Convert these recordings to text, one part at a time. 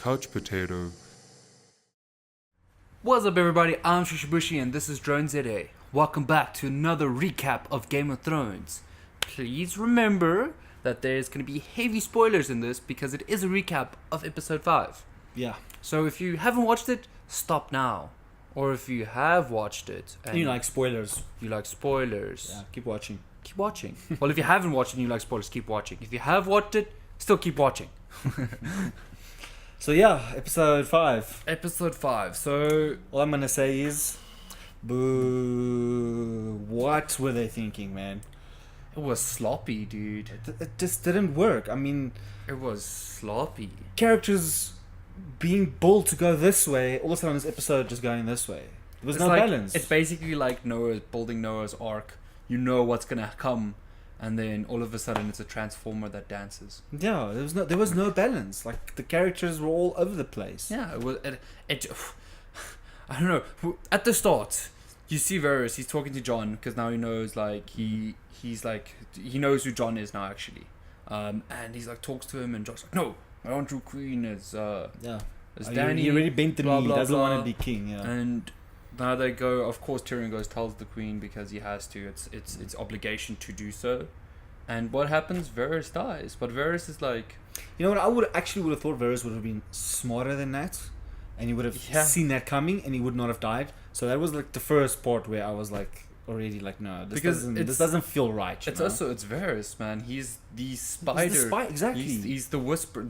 couch potato. What's up, everybody? I'm ShushieBushie and this is DroneZA. Welcome back to another recap of Game of Thrones. Please remember that there's going to be heavy spoilers in this because it is a recap of episode 5. Yeah. So if you haven't watched it, stop now. Or if you have watched it and You like spoilers. you like spoilers, Yeah, keep watching. keep watching. Well, if you haven't watched it and you like spoilers, keep watching. If you have watched it, still keep watching. So yeah, episode 5. Episode 5. So All I'm gonna say is, boo. What were they thinking, man? it was sloppy, dude. It just didn't work. I mean, It was sloppy. characters being built to go this way, all of a sudden this episode just going this way. There was no balance. It's basically like building Noah's Ark. You know what's gonna come, and then all of a sudden it's a transformer that dances. Yeah, there was no balance. Like the characters were all over the place. Yeah, it was. It I don't know. At the start, you see Varys. He's talking to Jon because now he knows. Like he knows who Jon is now actually. And he's like talks to him, and Jon's like, "No, I want you queen as Yeah. as Danny." He already bent the blah, knee. blah, Doesn't want blah. to be king. Yeah. And now they go. Of course, Tyrion goes tells the queen because he has to. It's obligation to do so. And what happens? Varys dies. But Varys is like, You know what? I would have thought Varys would have been smarter than that, and he would have seen that coming, and he would not have died. So that was like the first part where I was like, already like, no, this doesn't feel right. it's Varys, man. He's the spider. He's the spy, exactly. He's the whisperer,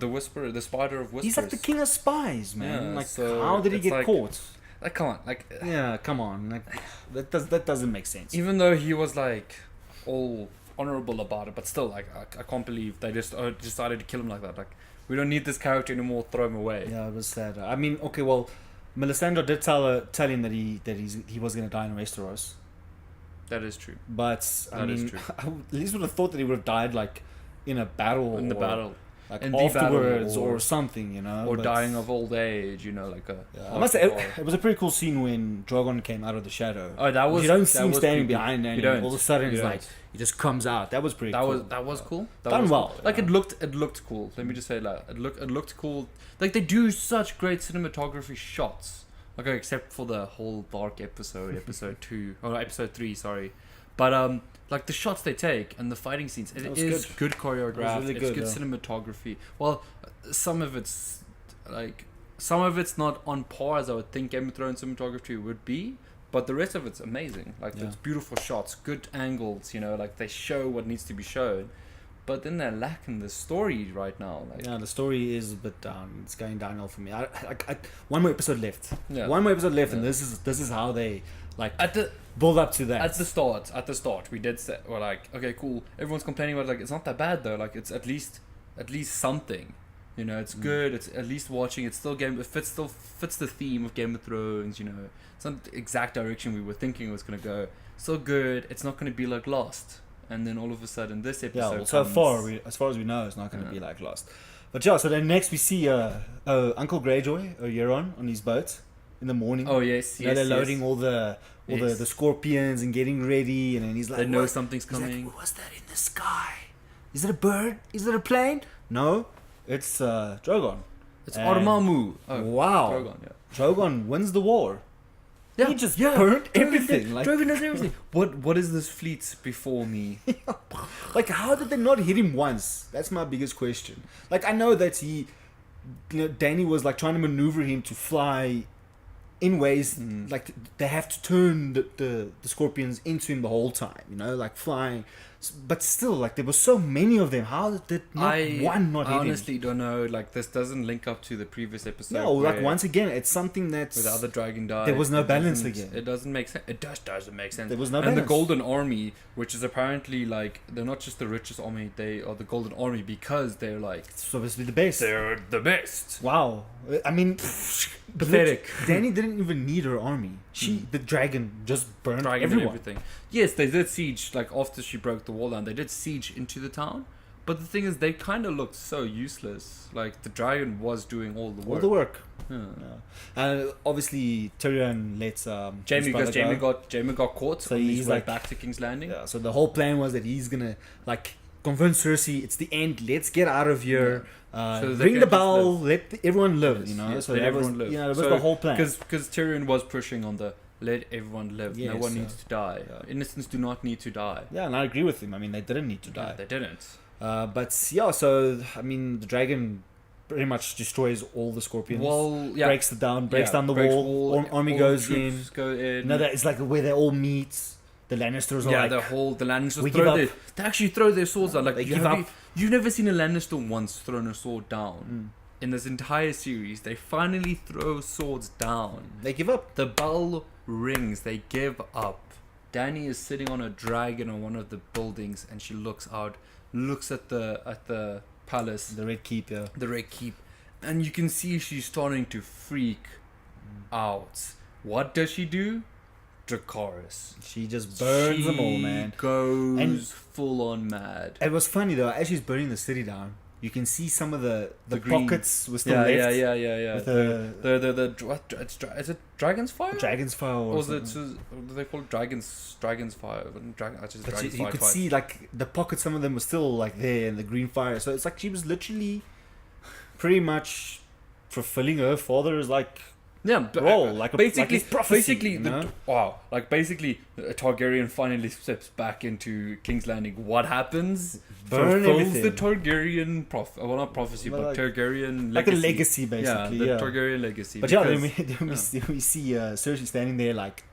the spider of whispers. He's like the king of spies, man. Yeah, like, so how did he it's get like- caught? Like, come on, like. Yeah, come on, like that doesn't make sense. Even though he was like all honorable about it, but still, like, I can't believe they just decided to kill him like that. Like, we don't need this character anymore. Throw him away. Yeah, it was sad. I mean, okay, well, Melisandre did tell him that he was gonna die in Westeros, That is true. but I That is mean, true. I at least would have thought that he would have died like in a battle, In the battle. like In the afterwards, battle, or something, you know, Or but- dying of old age, you know, like a. Yeah, I must say, it was a pretty cool scene when Drogon came out of the shadow. Oh, that was. You don't that see him was standing creepy. behind, and You don't. all of a sudden You he's don't. like, he just comes out. That was pretty cool. That was cool. That Done was well, cool. Like yeah. it looked cool. Let me just say that it looked cool. Like they do such great cinematography shots. Okay, except for the whole dark episode 2 or episode 3, sorry. But like the shots they take and the fighting scenes, it was is good choreographed. really It's good, good yeah. cinematography. Well, some of it's not on par as I would think Game of Thrones cinematography would be. But the rest of it's amazing. Like, Yeah. it's beautiful shots, good angles, you know, like they show what needs to be shown. But then they're lacking the story right now. Like, Yeah, the story is a bit down. It's going downhill for me. One more episode left. Yeah. One more episode left, and Yeah. this is how they like At the build up to that. at the start, we did say, we're like, okay, cool. Everyone's complaining about it, like it's not that bad though. Like it's at least something. You know, it's good. It's at least watching. It's still fits the theme of Game of Thrones. You know, it's not the exact direction we were thinking it was gonna go. Still good. It's not gonna be like Lost. And then all of a sudden, this episode. Yeah, well, so comes- far, as far as we know, it's not going to be like Lost. But yeah, so then next we see Uncle Greyjoy, Euron, on his boat in the morning. Oh yes, You know, yes. they're yes. loading all the Yes. the scorpions and getting ready, and then he's like, They know "What?" something's He's like, coming. what's that in the sky? Is it a bird? Is it a plane? No, it's Drogon. It's And- Dormammu. Oh, Wow. Drogon, yeah. Drogon wins the war. Yeah, He just yeah. burnt Drogon everything. did. Like, Drogon does everything. What is this fleet before me? like, how did they not hit him once? That's my biggest question. Like, I know that Danny was like trying to maneuver him to fly in ways like they have to turn the scorpions into him the whole time, you know, like flying. But still, like, there were so many of them. How did one not I hit him? honestly don't know. Like, this doesn't link up to the previous episode. No, like, where- once again, it's something that's... where the other dragon died. There was no It balance doesn't- again. It doesn't make sense. It doesn't make sense. There was no And balance. the Golden Army, which is apparently like they're not just the richest army, they are the Golden Army because they're like It's supposed to be the best. they're the best. Wow. I mean... Pathetic. Danny didn't even need her army. The dragon, just burned Dragon and everyone. everything. Yes, they did siege, like after she broke the wall down, they did siege into the town. But the thing is, they kind of looked so useless. Like, the dragon was doing all the work. All the work. Yeah. And obviously, Tyrion lets Jamie, his brother because go. Jamie got caught, So on his he's way like- back to King's Landing. Yeah, so the whole plan was that he's gonna like convince Cersei it's the end. Let's get out of here. So they Ring can the just bell. Let everyone live. Yes, You know. yes, So let that was everyone live. that was So, the whole plan. Because Tyrion was pushing on the let everyone live. No Yes, one needs to die. yeah. Innocents do not need to die. Yeah, and I agree with him. I mean, they didn't need to Yeah, die. they didn't. But yeah, so I mean, the dragon pretty much destroys all the scorpions. Well, yeah. breaks down the breaks wall. Army all goes the in. troops Go in. No, that is like where they all meet. The Lannisters are Yeah, like, the Lannisters we give throw up. they actually throw their swords out. Like They give up. You've never seen a Lannister once thrown a sword down. In this entire series, they finally throw swords down. They give up. The bell rings. They give up. Dany is sitting on a dragon on one of the buildings, and she looks out, looks at the palace, The Red Keep, yeah. the Red Keep, and you can see she's starting to freak out. What does she do? Dracarys. She just burns them all, man. Goes And- full on mad. It was funny though, as she's burning the city down, you can see some of the green. pockets were still Yeah, left. yeah. With Is it Dragon's Fire? Dragon's Fire or Or is it, something. what do they call it? Dragon's Fire? Just But Dragon's you Fire could twice. see like the pockets, some of them were still like there and the green fire. So it's like she was literally pretty much fulfilling her father's like Yeah, but role, like basically, his prophecy, basically, you know? basically, a Targaryen finally steps back into King's Landing. What happens? Burn Fulfills everything. the Targaryen well, not prophecy, Well, but like- Targaryen like a legacy. legacy basically. Yeah, Yeah, the Targaryen legacy. But yeah, because- then we see Cersei standing there like,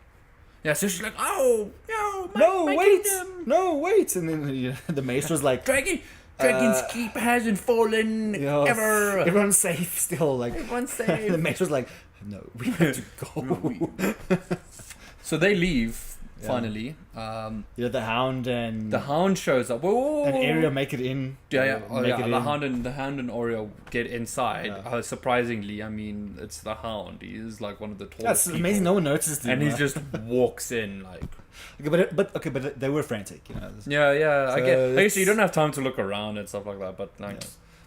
yeah, so she's like, oh no, no, my wait, kingdom. no, wait, and then the maester's like, Dragon's Keep hasn't fallen you know, ever. everyone's safe still. Like Everyone's the safe. maester's like, no, we have to go. So they leave Yeah. finally. You know, the Hound and The Hound shows up. Whoa, an area make it in. Yeah. Make it The in. Hound and Oreo get inside. Yeah. Surprisingly, I mean, it's the Hound. He is like one of the tallest. That's people. amazing. No one noticed him. And he right? just walks in like. But they were frantic, you know. Yeah. So I guess you it's- don't have time to look around and stuff like that. But like,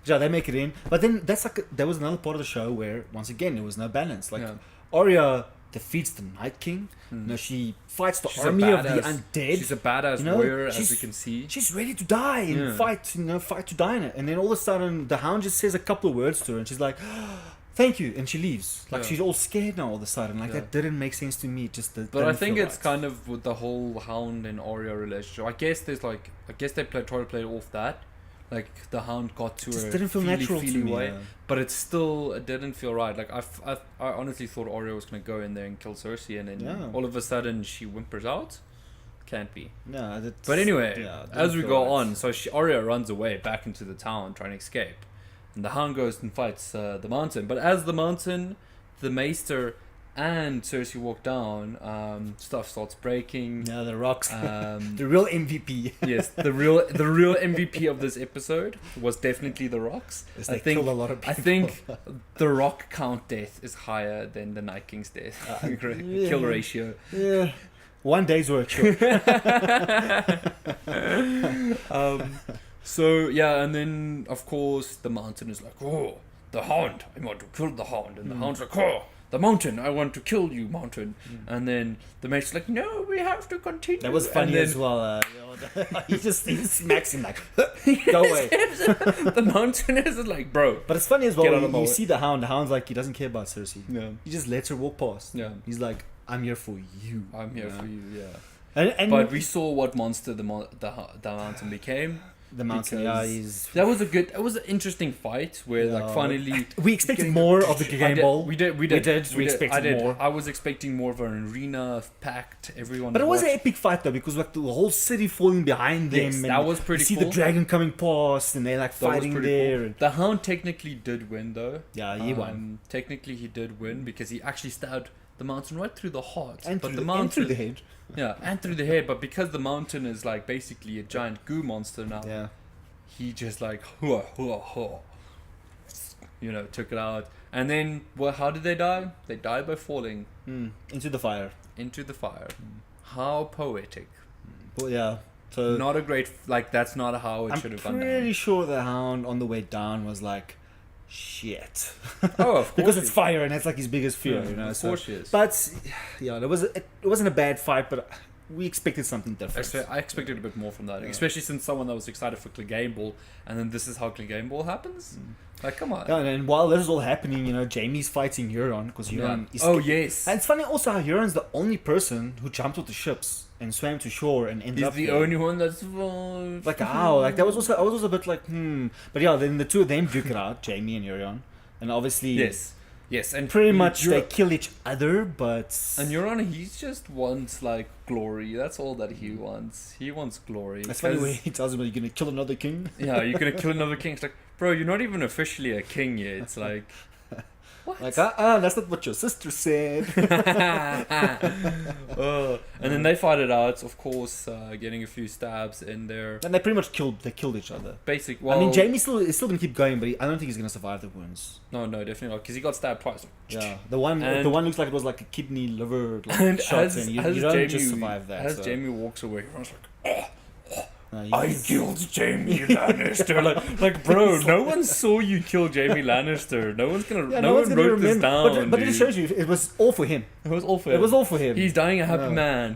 Yeah, they make it in. But then there was another part of the show where once again there was no balance. Like Yeah. Arya defeats the Night King. Hmm. You know, she fights the she's a army of the badass- undead. She's a badass You know, warrior, as she's- we can see. She's ready to die and Yeah. fight to die in it. And then all of a sudden, the Hound just says a couple of words to her, and she's like, "Thank you," and she leaves. Like Yeah. she's all scared now all of a sudden. Like Yeah. that didn't make sense to me. It just But I didn't think feel it's right. kind of with the whole Hound and Arya relationship. I guess they try to play off that. Like the Hound got to It just her didn't feel natural to me. way, Yeah. but it didn't feel right. Like I honestly thought Arya was gonna go in there and kill Cersei, and then Yeah. all of a sudden she whimpers out. Can't be. Yeah, that's, But anyway, yeah, it as didn't we feel go right. on, so Arya runs away back into the town trying to escape, and the Hound goes and fights the Mountain. But as the Mountain, the Maester, and Cersei walk down, stuff starts breaking. Yeah, the rocks. The real MVP. yes, the real MVP of this episode was definitely the rocks. Yes, I they think killed a lot of people. I think the Rock count death is higher than the Night King's death yeah. kill ratio. Yeah. One day's work. Sure. So yeah, and then of course the Mountain is like, oh, the Hound, I want to kill the Hound, and the Hound's like, oh, the Mountain, I want to kill you, Mountain. And then the mate's like, no, we have to continue. That was And funny then as well. He smacks him like, go away. the Mountain is like, bro. But it's funny as Get out well. of my You way. see the Hound. The Hound's like, he doesn't care about Cersei. Yeah. He just lets her walk past. Yeah. He's like, I'm here for you. I'm here know? for you, yeah. And But we saw what monster the Mountain became. the Mountain, because yeah, he's. That was an interesting fight where like Yeah. finally We expected more of the game ball. We did. We expected I did. more. I was expecting more of an arena packed. Everyone. But it was an watched. epic fight though, because like the whole city falling behind them. Yes, and that was pretty You see cool. the dragon coming past, and they're like That was fighting pretty there. cool. And, The Hound technically did win though. yeah, he won. Technically, he did win because he actually stabbed the Mountain right through the heart. And but through the the, Mountain, and through the head. yeah, and through the head. But because the Mountain is like basically a giant goo monster now. Yeah. He just like took it out. And then how did they die? They died by falling Into the fire. into the fire. How poetic. But yeah. So Not a great that's not how it should have I'm gone pretty down. sure the Hound on the way down was like, shit. Oh, of course. Because it's fire and that's like his biggest fear, Yeah, you know. of So, course she is. but yeah, it wasn't a bad fight, but we expected something different. Actually, I expected a bit more from that, Yeah. especially since someone that was excited for Game Ball, and then this is how Game Ball happens. Like, come on. Yeah, and while this is all happening, Jamie's fighting Huron because Huron is. Oh yes. And it's funny also how Huron's the only person who jumped off the ships and swam to shore and ended He's up the there. only one that's survived. Like how? Like that was also I was also a bit like but yeah, then the two of them duke it out, Jamie and Huron, and obviously Yes, and pretty much they kill each other, but And Euron, he just wants like glory. That's all that he wants. He wants glory. that's funny when he tells him, "Are you gonna kill another king?" Yeah, you're gonna kill another king. It's like, bro, you're not even officially a king yet. It's like, what? Like that's not what your sister said. And then they fight it out. Of course, getting a few stabs in there. And they pretty much killed each other. Basic. Well, I mean, Jamie is still gonna keep going, but I don't think he's gonna survive the wounds. No, definitely not, because he got stabbed twice. Yeah, the one looks like it was like a kidney, liver And shots, as and you Jamie, don't just survive that. As so. Jamie walks away, Euron's like, No, I killed Jamie Lannister. like, bro, no one saw you kill Jamie Lannister. No one's gonna. no one wrote this down. But it shows you it was all for him. It was all for him. It was all for him. He's dying a happy man.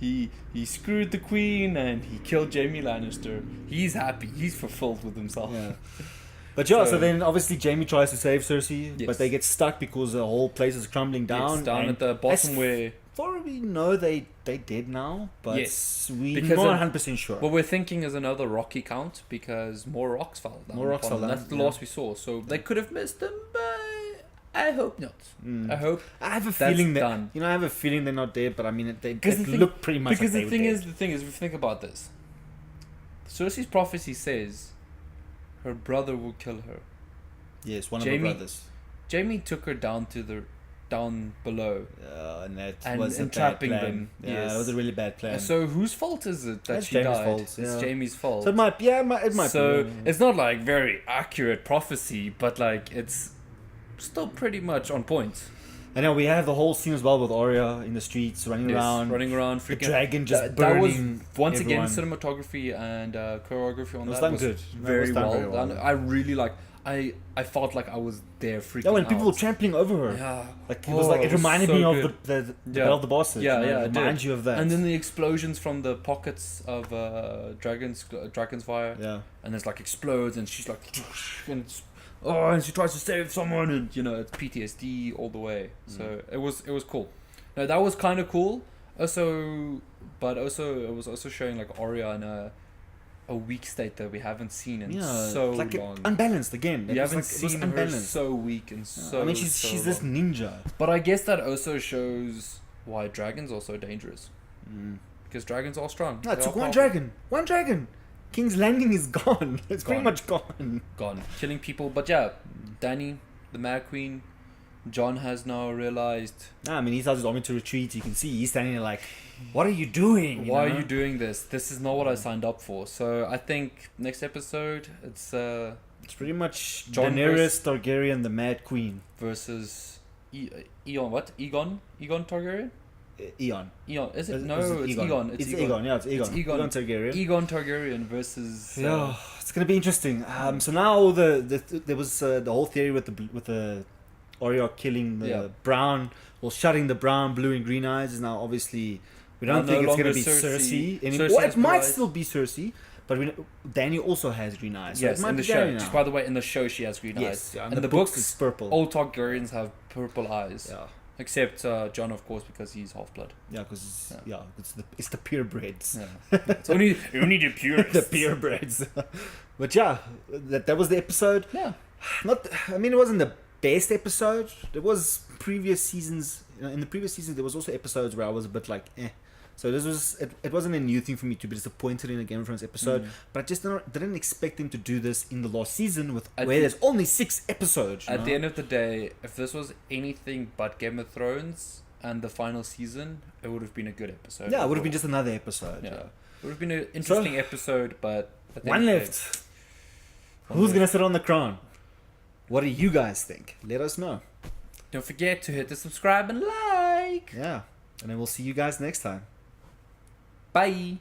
He screwed the queen and he killed Jamie Lannister. He's happy. He's fulfilled with himself. Yeah. But yeah, so then obviously Jamie tries to save Cersei, Yes. but they get stuck because the whole place is crumbling down. It's down and at the bottom as where. far as we know, they dead now, but Yes, we're because not 100% sure. What we're thinking is another rocky count because more rocks fell down. More rocks fell down, That's the yeah. last we saw. So they could have missed them, but I hope not. I hope. I have a that's feeling that done. I have a feeling they're not dead, but I mean they Because look pretty much because like the they thing were is, dead. if you think about this, Cersei's prophecy says her brother will kill her. Yes, one Jamie- of her brothers. Jamie took her down below, And that and was a bad entrapping plan. them. Yeah, Yes. it was a really bad plan. So whose fault is it that That's she Jamie's died? fault, It's yeah. Jamie's fault. So it might, it might So be. it's not like very accurate prophecy, but like it's still pretty much on point. And then we have the whole scene as well with Arya in the streets running around. running around, The freaking. dragon just That burning. was once everyone. again cinematography and choreography on It was that done was good. It very was done well very well. done. I really like. I felt like I was there freaking Yeah, when out. people were trampling over her. Yeah. Like it was like it reminded so me good. of the Yeah. Battle of the Bosses. Yeah, you know, yeah, it it reminds did. you of that. And then the explosions from the pockets of dragon's fire, yeah. and it's like explodes, and she's like, and it's, and she tries to save someone, and it's PTSD all the way. So it was cool. No, that was kind of cool. But it was also showing like Arya in a weak state that we haven't seen in so like long. unbalanced again. We haven't it was seen her unbalanced. so weak and so. I mean, she's this long. ninja. But I guess that also shows why dragons are so dangerous. Because dragons are strong. No, it They took are one powerful. dragon. One dragon. King's Landing is gone. It's pretty Gone. much gone. Gone. Killing people. But yeah, Dany, the Mad Queen, Jon has now realized, Nah, I mean, he tells his army to retreat. You can see he's standing there like, what are you doing? why know? are you doing this? This is not what I signed up for. So I think next episode, it's It's pretty much Jon Daenerys Targaryen, the Mad Queen. versus Eon. What? Egon Targaryen? Eon. Eon. Is it? No, Is it's Egon. It's Egon. Yeah, it's Egon. It's Egon. Targaryen. Egon Targaryen versus. Yeah, it's gonna be interesting. So now there was the whole theory with the Arya killing the brown, or shutting the brown, blue, and green eyes is now obviously we don't Now think no it's gonna longer be Cersei anymore. Cersei Well, has it might blue eyes. still be Cersei, but Danny also has green eyes. So Yes, it might in the be show. Dany Just now. by the way, in the show she has green Yes, eyes. yeah, in the books, it's purple. all Targaryens have purple eyes. Yeah, Except Jon, of course, because he's half blood. yeah, because it's the purebreds. Yeah. It's only the purest. The purebreds. But yeah, that was the episode. Yeah. I mean, it wasn't the best episode. There was previous seasons. In the previous seasons, there was also episodes where I was a bit like, eh. So this was it wasn't a new thing for me to be disappointed in a Game of Thrones episode, but I just didn't expect him to do this in the last season where there's only 6 episodes. At the end of the day, if this was anything but Game of Thrones and the final season, it would have been a good episode. yeah, it would have been just another episode. Yeah. Yeah. It would have been an interesting episode, but at the One end of the left. day- Who's gonna sit on the crown? What do you guys think? Let us know. Don't forget to hit the subscribe and like. Yeah, and then we'll see you guys next time. Bye.